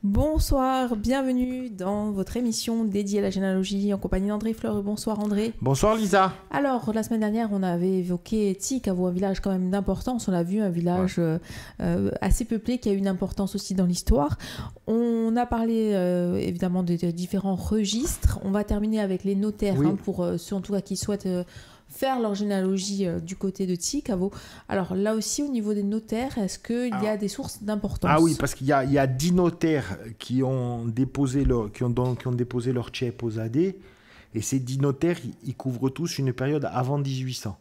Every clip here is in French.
Bonsoir, bienvenue dans votre émission dédiée à la généalogie en compagnie d'André Fleur. Bonsoir André. Bonsoir Lisa. Alors, la semaine dernière, on avait évoqué Tsikavo, un village quand même d'importance. On l'a vu, un village assez peuplé qui a une importance aussi dans l'histoire. On a parlé évidemment des différents registres. On va terminer avec les notaires, pour ceux en tout cas qui souhaitent faire leur généalogie du côté de Tsikavo. Alors là aussi, au niveau des notaires, est-ce qu'il y a des sources d'importance? Ah oui, parce qu'il y a 10 notaires qui ont déposé leur tchèp aux AD, et ces 10 notaires, ils couvrent tous une période avant 1800.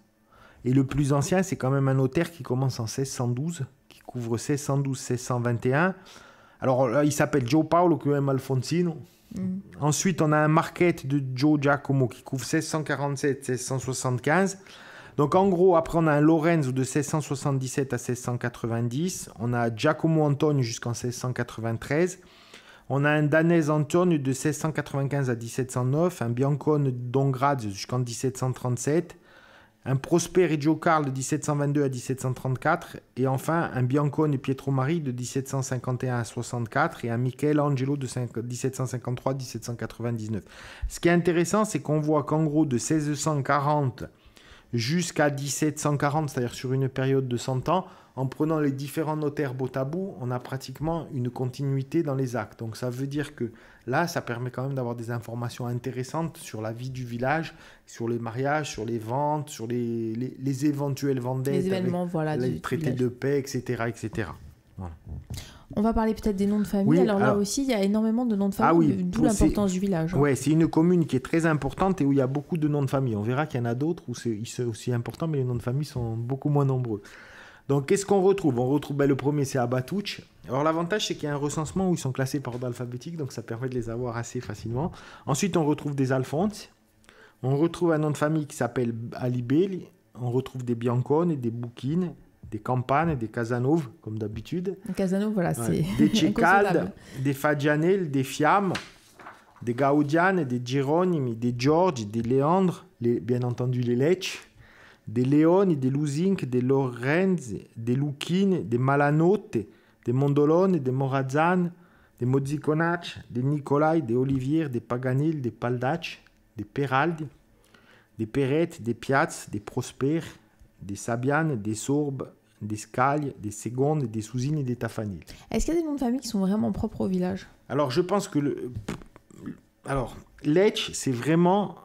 Et le plus ancien, c'est quand même un notaire qui commence en 1612, qui couvre 1612-1621. Alors là, il s'appelle Joe Paolo Guglielmo Alfonsino. Ensuite, on a un Marquette de Joe Giacomo qui couvre 1647-1675. Donc en gros, après on a un Lorenzo de 1677 à 1690. On a Giacomo Antonio jusqu'en 1693. On a un Danese Antonio de 1695 à 1709. Un Biancone d'Ongrad jusqu'en 1737. Un Prosper et Gio Carl de 1722 à 1734, et enfin un Biancone et Pietro Mari de 1751 à 64, et un Michelangelo de 1753 à 1799. Ce qui est intéressant, c'est qu'on voit qu'en gros de 1640 jusqu'à 1740, c'est-à-dire sur une période de 100 ans, en prenant les différents notaires bout à bout, on a pratiquement une continuité dans les actes. Donc ça veut dire que là, ça permet quand même d'avoir des informations intéressantes sur la vie du village, sur les mariages, sur les ventes, sur les éventuelles vendettes, les événements, les traités de paix, etc. etc. Voilà. On va parler peut-être des noms de famille. Alors là aussi, il y a énormément de noms de famille, d'où l'importance du village. Oui, c'est une commune qui est très importante et où il y a beaucoup de noms de famille. On verra qu'il y en a d'autres où c'est aussi important, mais les noms de famille sont beaucoup moins nombreux. Donc, qu'est-ce qu'on retrouve? On retrouve le premier, c'est Abatucci. Alors, l'avantage, c'est qu'il y a un recensement où ils sont classés par ordre alphabétique, donc ça permet de les avoir assez facilement. Ensuite, on retrouve des Alphonse. On retrouve un nom de famille qui s'appelle Alibelli. On retrouve des Biancone, des Bouchine, des Campane, des Casanova, comme d'habitude. Casanova, voilà, c'est des Cecalde, des Fagianel, des Fiamme, des Gaudiane, des Geronimi, des Giorgi, des Léandre, bien entendu les Lecce, des Leoni, des Lusinc, des Lorenz, des Lucchine, des Malanotte, des Mondolone, des Morazzan, des Mozziconac, des Nicolai, des Olivier, des Paganil, des Paldac, des Peraldi, des Perrette, des Piaz, des Prosper, des Sabiane, des Sorbes, des Scaglie, des Segondes, des Sousines et des Tafanil. Est-ce qu'il y a des noms de famille qui sont vraiment propres au village? Alors, je pense que Lecce, c'est vraiment...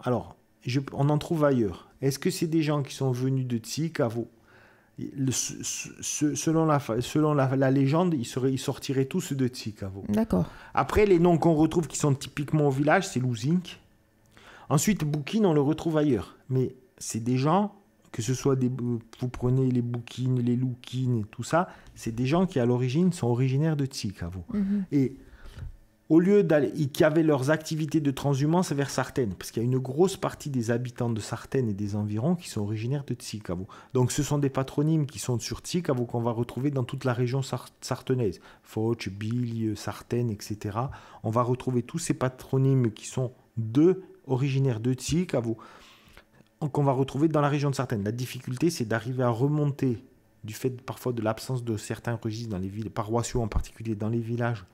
on en trouve ailleurs. Est-ce que c'est des gens qui sont venus de Tsikavo? Selon la légende, ils sortiraient tous de Tsikavo. D'accord. Après, les noms qu'on retrouve qui sont typiquement au village, c'est Luzinc. Ensuite, Bouchine, on le retrouve ailleurs. Mais c'est des gens, que ce soit vous prenez les Bouchines, les Loukines, tout ça, c'est des gens qui, à l'origine, sont originaires de Tsikavo. Et au lieu qui avaient leurs activités de transhumance vers Sartène, parce qu'il y a une grosse partie des habitants de Sartène et des environs qui sont originaires de Tsikavo. Donc ce sont des patronymes qui sont sur Tsikavo qu'on va retrouver dans toute la région sartenaise. Foch, Bille, Sartène, etc. On va retrouver tous ces patronymes qui sont originaires de Tsikavo, qu'on va retrouver dans la région de Sartène. La difficulté, c'est d'arriver à remonter, du fait parfois de l'absence de certains registres dans les villes paroissiaux, en particulier dans les villages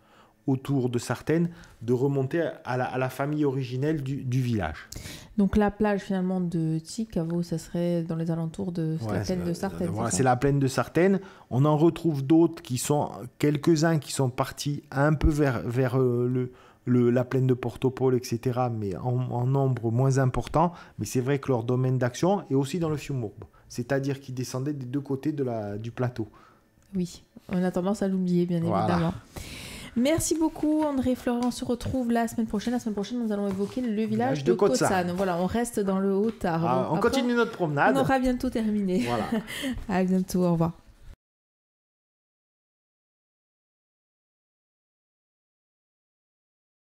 autour de Sartène, de remonter à la famille originelle du village. Donc la plage finalement de Tsikavo, ça serait dans les alentours de la plaine de Sartène. Voilà, c'est la plaine de Sartène. On en retrouve d'autres quelques-uns qui sont partis un peu vers la plaine de Portopole, etc., mais en nombre moins important. Mais c'est vrai que leur domaine d'action est aussi dans le Fiumorbo, c'est-à-dire qu'ils descendaient des deux côtés du plateau. Oui, on a tendance à l'oublier, bien évidemment. Merci beaucoup André Florent, on se retrouve la semaine prochaine. La semaine prochaine, nous allons évoquer le village de Kotzane. Voilà, on reste dans le Haut-Tard. On continue notre promenade. On aura bientôt terminé. Voilà. À bientôt, au revoir.